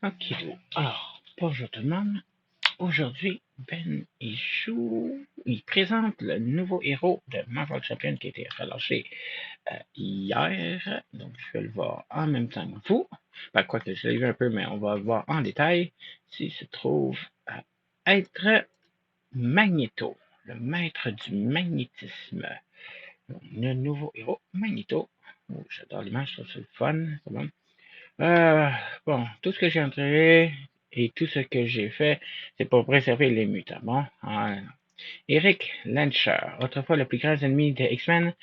Ok, alors, bonjour tout le monde. Aujourd'hui, Ben il présente le nouveau héros de Marvel Champion qui a été relâché hier. Donc, je vais le voir en même temps que vous. Ben, quoique je l'ai vu un peu, mais on va le voir en détail. S'il se trouve à être Magneto, le maître du magnétisme. Donc, le nouveau héros, Magneto. Oh, j'adore l'image, je trouve ça le fun. C'est bon. Euh, bon, tout ce que j'ai entré et tout ce que j'ai fait, c'est pour préserver les mutants. Bon, Eric Lancher, autrefois le plus grand ennemi des X-Men,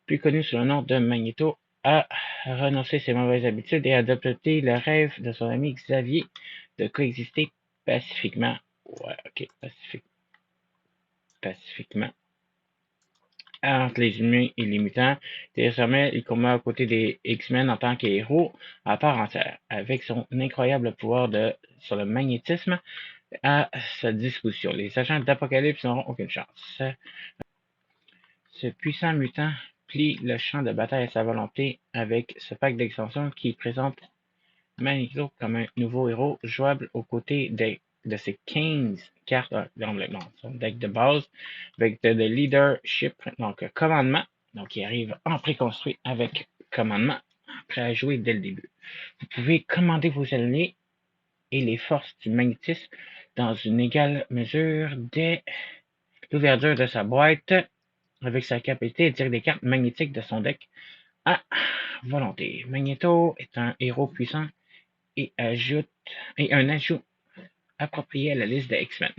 plus connu sous le nom de Magneto, a renoncé ses mauvaises habitudes et a adopté le rêve de son ami Xavier de coexister pacifiquement. Ouais, ok, pacifiquement entre les humains et les mutants. Désormais, il combat aux côtés des X-Men en tant qu'héros à part entière, avec son incroyable pouvoir sur le magnétisme à sa disposition. Les agents d'Apocalypse n'auront aucune chance. Ce puissant mutant plie le champ de bataille à sa volonté avec ce pack d'extensions qui présente Magneto comme un nouveau héros jouable aux côtés de ses 15 cartes dans son deck de base avec de leadership, donc commandement, donc il arrive en préconstruit avec commandement, prêt à jouer dès le début. Vous pouvez commander vos alliés et les forces du magnétisme dans une égale mesure dès l'ouverture de sa boîte avec sa capacité de tirer des cartes magnétiques de son deck à volonté. Magneto est un héros puissant et un ajout approprié à la liste des X-Men.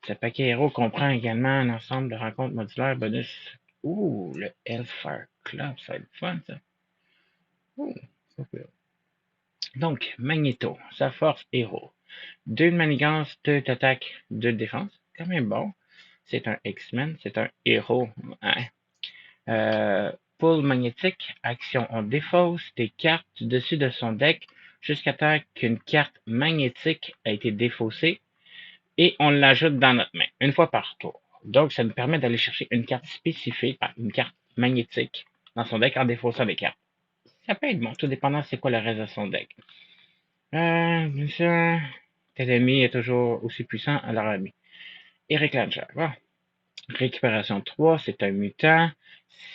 Ce paquet héros comprend également un ensemble de rencontres modulaires bonus. Ouh, le Hellfire Club, ça va être fun, ça. Ouh, donc, Magneto, sa force héros. 2 de manigance, 2 d'attaque, 2 de défense. Quand même bon. C'est un X-Men, c'est un héros. Hein? Pull magnétique, action, on défausse des cartes du dessus de son deck jusqu'à temps qu'une carte magnétique a été défaussée et on l'ajoute dans notre main, une fois par tour. Donc, ça nous permet d'aller chercher une carte spécifique, une carte magnétique, dans son deck en défaussant des cartes. Ça peut être bon, tout dépendant c'est quoi le reste de son deck. Ça, tel ennemi est toujours aussi puissant à leur ami. Eric Langer. Bon. Récupération 3, c'est un mutant.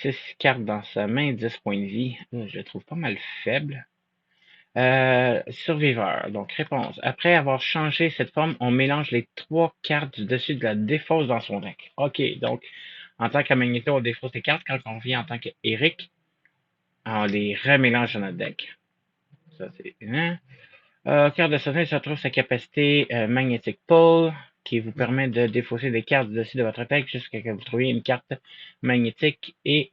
6 cartes dans sa main, 10 points de vie. Je le trouve pas mal faible. Surviveur. Donc, réponse. Après avoir changé cette forme, on mélange les 3 cartes du dessus de la défausse dans son deck. OK, donc, en tant que Magneto, on défausse les cartes. Quand on vient en tant qu'Eric, on les remélange dans notre deck. Ça, c'est carte de sauvegarde, ça trouve sa capacité Magnetic Pull, qui vous permet de défausser des cartes du dessus de votre deck jusqu'à ce que vous trouviez une carte magnétique et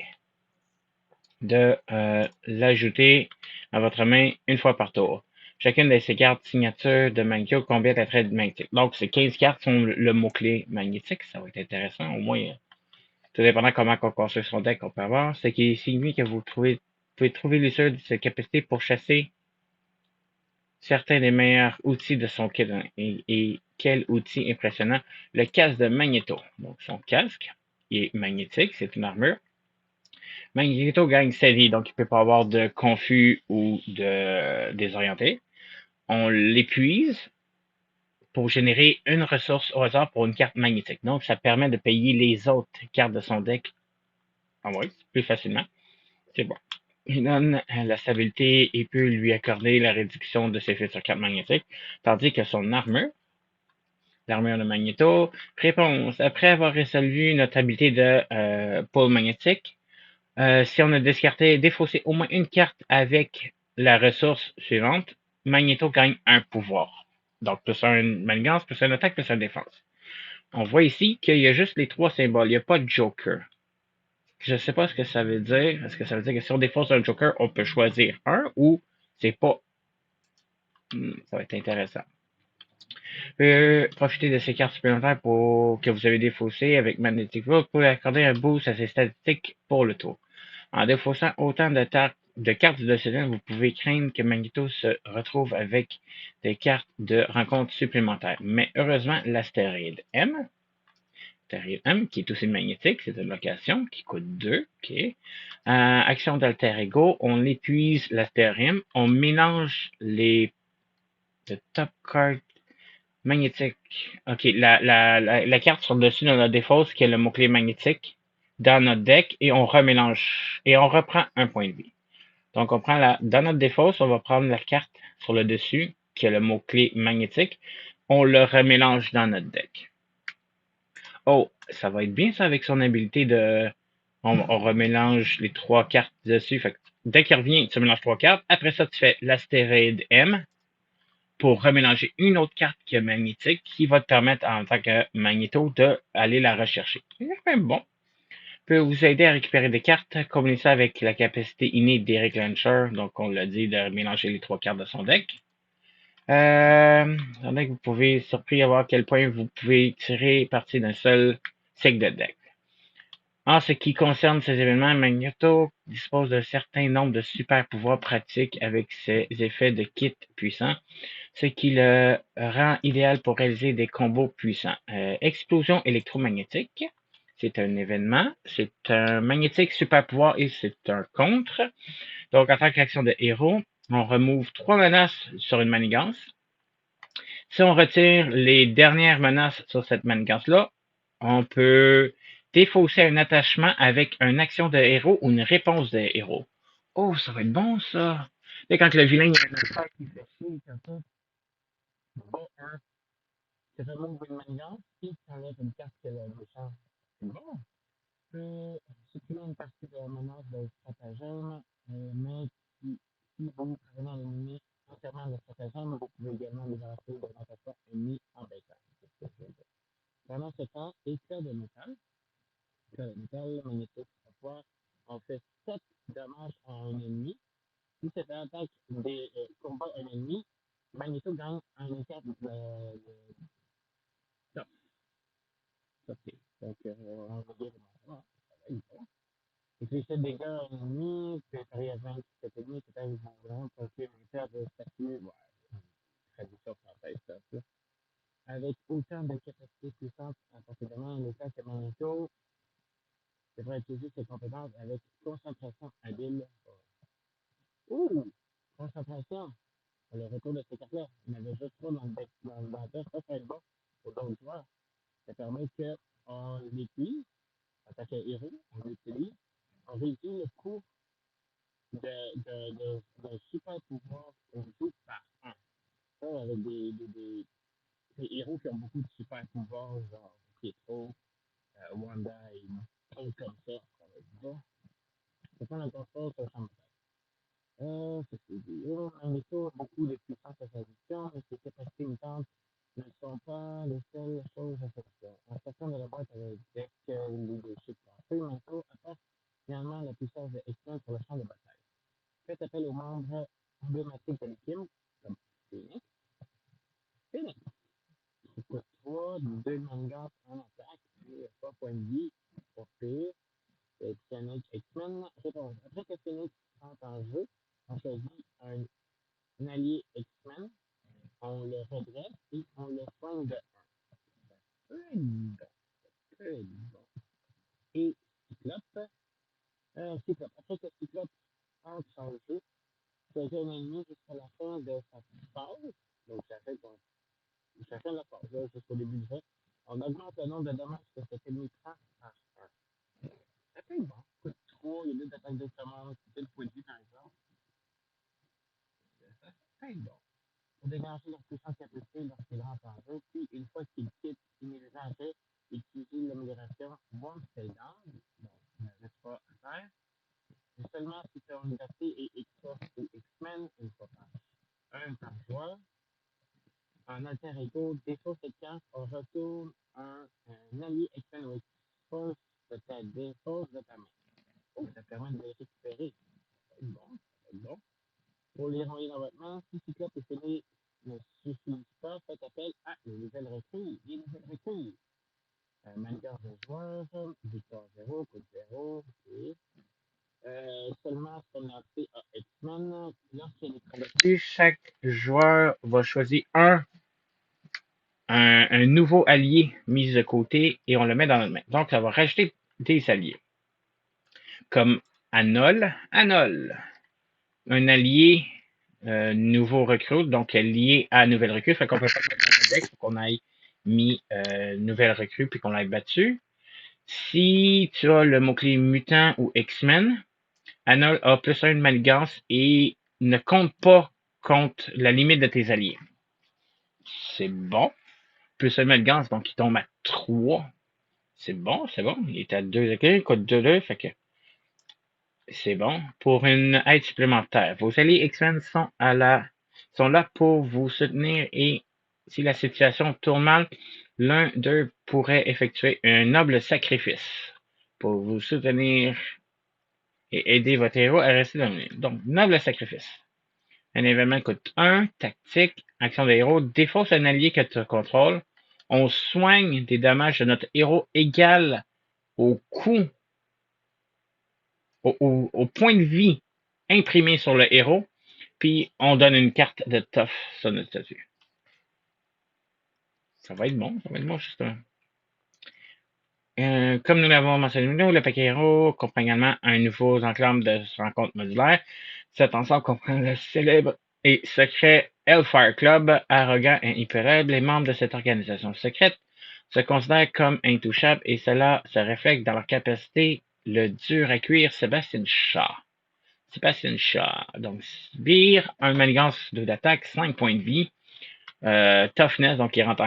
de l'ajouter à votre main une fois par tour. Chacune de ces cartes signatures de Magneto combien d'attraits magnétiques. Donc, ces 15 cartes sont le mot-clé magnétique. Ça va être intéressant. Au moins, tout dépendant comment on construit son deck, on peut avoir. Ce qui signifie que vous pouvez trouver l'issue de cette capacité pour chasser certains des meilleurs outils de son kit. Et quel outil impressionnant. Le casque de Magneto. Donc, son casque est magnétique. C'est une armure. Magneto gagne sa vie, donc il ne peut pas avoir de confus ou de désorienté. On l'épuise pour générer une ressource au hasard pour une carte magnétique. Donc, ça permet de payer les autres cartes de son deck plus facilement. C'est bon. Il donne la stabilité et peut lui accorder la réduction de ses futures cartes magnétiques, tandis que son armure, l'armure de Magneto, réponse. Après avoir résolu notre habilité de pôle magnétique, si on a défaussé au moins une carte avec la ressource suivante, Magneto gagne un pouvoir. Donc, plus un manigance, plus un attaque, plus un défense. On voit ici qu'il y a juste les 3 symboles. Il n'y a pas de Joker. Je ne sais pas ce que ça veut dire. Est-ce que ça veut dire que si on défausse un Joker, on peut choisir un ou c'est pas. Ça va être intéressant. Profitez de ces cartes supplémentaires que vous avez défaussées avec Magnetic Road pour accorder un boost à ses statistiques pour le tour. En défaussant autant de cartes de Céline, vous pouvez craindre que Magneto se retrouve avec des cartes de rencontre supplémentaires. Mais heureusement, l'astéroïde M, qui est aussi magnétique, c'est une location qui coûte 2. Okay. Action d'alter ego, on épuise l'astéroïde, on mélange les The top card magnétique. OK, la carte sur le dessus de notre défausse qui est le mot-clé magnétique dans notre deck et on remélange et on reprend un point de vie. Donc, on prend dans notre défausse, on va prendre la carte sur le dessus qui est le mot-clé magnétique. On le remélange dans notre deck. Oh, ça va être bien ça avec son habilité de. On remélange les trois cartes dessus. Fait que dès qu'il revient, tu mélanges trois cartes. Après ça, tu fais l'astéroïde M pour remélanger une autre carte qui est magnétique qui va te permettre en tant que magnéto d'aller la rechercher. C'est quand même bon. Peut vous aider à récupérer des cartes. Combinez ça avec la capacité innée d'Eric Lancher, donc on l'a dit, de mélanger les trois cartes de son deck. Vous pouvez surpris à voir à quel point vous pouvez tirer parti d'un seul cycle de deck. En ce qui concerne ces événements, Magneto dispose d'un certain nombre de super pouvoirs pratiques avec ses effets de kit puissants, ce qui le rend idéal pour réaliser des combos puissants. Explosion électromagnétique, c'est un événement, c'est un magnétique super pouvoir et c'est un contre. Donc, en tant qu'action de héros, on remove 3 menaces sur une manigance. Si on retire les dernières menaces sur cette manigance-là, on peut défausser un attachement avec une action de héros ou une réponse de héros. Oh, ça va être bon, ça! Là, quand le vilain il a une affaire qui fait chier, comme ça, bon, hein, tu remontes une manigance, puis tu enlèves une carte que le méchant. C'est bon! Tu peux supprimer une partie de la menace de stratagème, mais si vous prenez un ennemi entièrement de stratagème, vous pouvez également débarrasser de l'attaquant ennemi embêtant. Pendant ce temps, éclat de métal, magnétique, on fait 7 dommages à un ennemi. Si cette attaque combat un ennemi, Magneto gagne un écart de top. Ok. Donc, on va dire et puis, ces dégâts à un ennemi, préparé à 27 ennemis, peut-être qu'ils vont vraiment produire un écart de statut. Ouais, traduction française, ça. Avec autant de capacités puissantes, particulièrement le cas que Magneto devrait utiliser ses compétences avec concentration habile. Ouh! Concentration! Le retour de ces cartes-là, il y en avait juste trois dans le deck, dans le deck, ça c'est bon pour d'autres joueurs. Ça permet qu'on l'utilise en tant que héros, on l'utilise, on réduit le coût de super pouvoir qu'on joue par un. Ça, avec des héros qui ont beaucoup de super pouvoirs, genre Pietro, Wanda et trucs comme ça, on va dire. C'est pas encore ça, ça change. C'est dit. Magneto a beaucoup de puissance à sa gestion, mais ses capacités mutantes ne sont pas les seules choses à faire. En sortant de la boîte avec deck leadership lancé, Magneto apporte finalement la puissance de X-Men sur le champ de bataille. Faites appel aux membres emblématiques de l'équipe, comme Phoenix. Phoenix, qui coûte 3, 2 mangas en attaque, et 3 points de vie, pour pire. Phoenix X-Men. Réponse. Après que Phoenix entre en jeu, on choisit un allié X-Men, on le redresse et on le soigne de 1. Très bon. Et Cyclope, après que Cyclope entre en jeu, choisit un ennemi jusqu'à la fin de sa phase. Donc, ça fait la phase, jusqu'au début du jeu. On augmente le nombre de dommages que cet ennemi prend par 1. Ça fait bon. Coûte 3, il y a 2 attaques de semence, c'est le point de vue par exemple. Ça fait bon. Pour dégager leur puissance capacité lorsqu'il rentre en jeu, puis une fois qu'il quitte immédiatement après, utiliser l'amélioration One Stay Down, donc il ne reste pas à faire. Mais seulement si ton liberté est X-Force ou X-Men, une fois par joueur. En alter ego, défaut cette carte, on retourne un allié X-Men ou X-Force de ta défausse de ta main. Oh, ça permet de les récupérer. Bon. Pour les renvoyer dans votre main, si Cyclope et Phoenix ne suffisent pas, faites appel à les nouvelles recrues. Les nouvelles recrues. Manigance de joueurs, victoire 0, coup 0, ok. Seulement sont lancés à X-Men. Lorsqu'il est combattu, chaque joueur va choisir un nouveau allié mis de côté et on le met dans notre main. Donc, ça va rajouter des alliés. Comme Anol. Un allié nouveau recrue, donc lié à nouvelle recrue. Fait qu'on peut pas mettre dans le deck, faut qu'on aille mis nouvelle recrue puis qu'on l'aille battu. Si tu as le mot-clé mutant ou X-Men, Anna a plus un de manigance et ne compte pas contre la limite de tes alliés. C'est bon. Plus un de manigance, donc il tombe à 3. C'est bon, c'est bon. Il est à 2 degrés, il coûte 2, fait que c'est bon. Pour une aide supplémentaire, vos alliés X-Men sont là pour vous soutenir et si la situation tourne mal, l'un d'eux pourrait effectuer un noble sacrifice pour vous soutenir et aider votre héros à rester dans le milieu. Donc, noble sacrifice. Un événement coûte 1, tactique, action de héros, défausse un allié que tu contrôles. On soigne des dommages de notre héros égal au coût, au point de vie imprimé sur le héros, puis on donne une carte de tough sur notre statut. Ça va être bon, justement. Comme nous l'avons mentionné, le paquet héros comprend également un nouveau enclave de rencontre modulaire. Cet ensemble comprend le célèbre et secret Hellfire Club, arrogant et impérial. Les membres de cette organisation secrète se considèrent comme intouchables et cela se reflète dans leur capacité le dur à cuire Sébastien Shaw. Sébastien Shaw. Donc, Sbire, un manigance d'attaque, 5 points de vie. Toughness, donc il rentre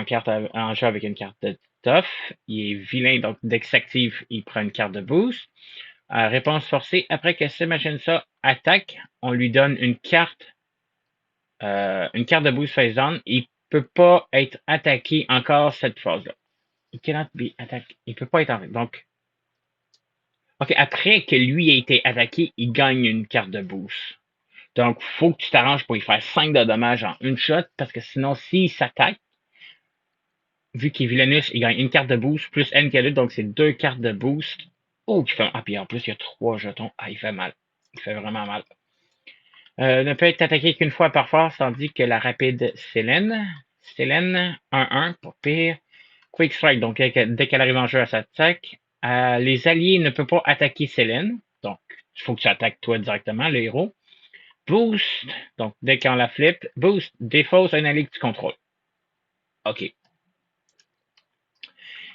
en jeu avec une carte de tough. Il est vilain, donc dès qu'il s'active, il prend une carte de boost. Réponse forcée, après que Sébastien attaque, on lui donne une carte de boost face down. Il peut pas être attaqué encore cette phase-là. Il cannot be attaqué. Il peut pas être attaqué. Donc, ok, après que lui ait été attaqué, il gagne une carte de boost. Donc, faut que tu t'arranges pour y faire 5 de dommages en une shot, parce que sinon, s'il s'attaque, vu qu'il est vilainous, il gagne une carte de boost plus N qu'elle donc c'est 2 cartes de boost. Oh, qui fait... Ah, puis en plus, il y a 3 jetons. Ah, il fait mal. Il fait vraiment mal. Ne peut être attaqué qu'une fois par force, tandis que la rapide Célène, 1-1, pas pire. Quick Strike, donc dès qu'elle arrive en jeu, elle s'attaque. Les alliés ne peuvent pas attaquer Célène, donc il faut que tu attaques toi directement, le héros. Boost, donc dès qu'on la flippe, boost, défausse un allié que tu contrôles. OK.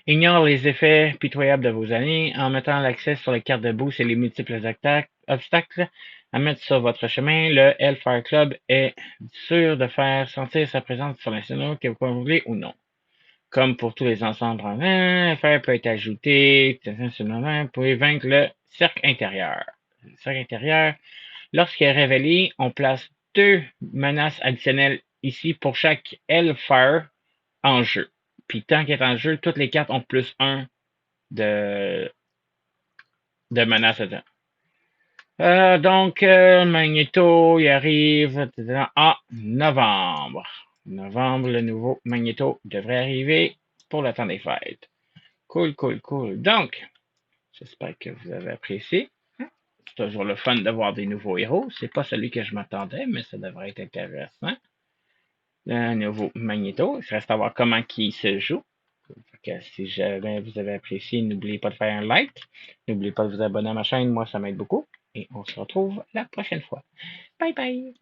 Ignore les effets pitoyables de vos alliés en mettant l'accès sur les cartes de boost et les multiples obstacles à mettre sur votre chemin. Le Hellfire Club est sûr de faire sentir sa présence sur l'incendie que vous contrôlez ou non. Comme pour tous les ensembles en Hellfire peut être ajouté. Vous pouvez vaincre le cercle intérieur. Le cercle intérieur. Lorsqu'il est révélé, on place 2 menaces additionnelles ici pour chaque Hellfire en jeu. Puis tant qu'il est en jeu, toutes les cartes ont plus 1 de menace dedans. Donc, Magneto, il arrive en novembre. Novembre, le nouveau Magneto devrait arriver pour le temps des fêtes. Cool, cool, cool. Donc, j'espère que vous avez apprécié. C'est toujours le fun de voir des nouveaux héros. C'est pas celui que je m'attendais, mais ça devrait être intéressant. Le nouveau Magneto. Il reste à voir comment il se joue. Si jamais vous avez apprécié, n'oubliez pas de faire un like. N'oubliez pas de vous abonner à ma chaîne, moi ça m'aide beaucoup. Et on se retrouve la prochaine fois. Bye bye!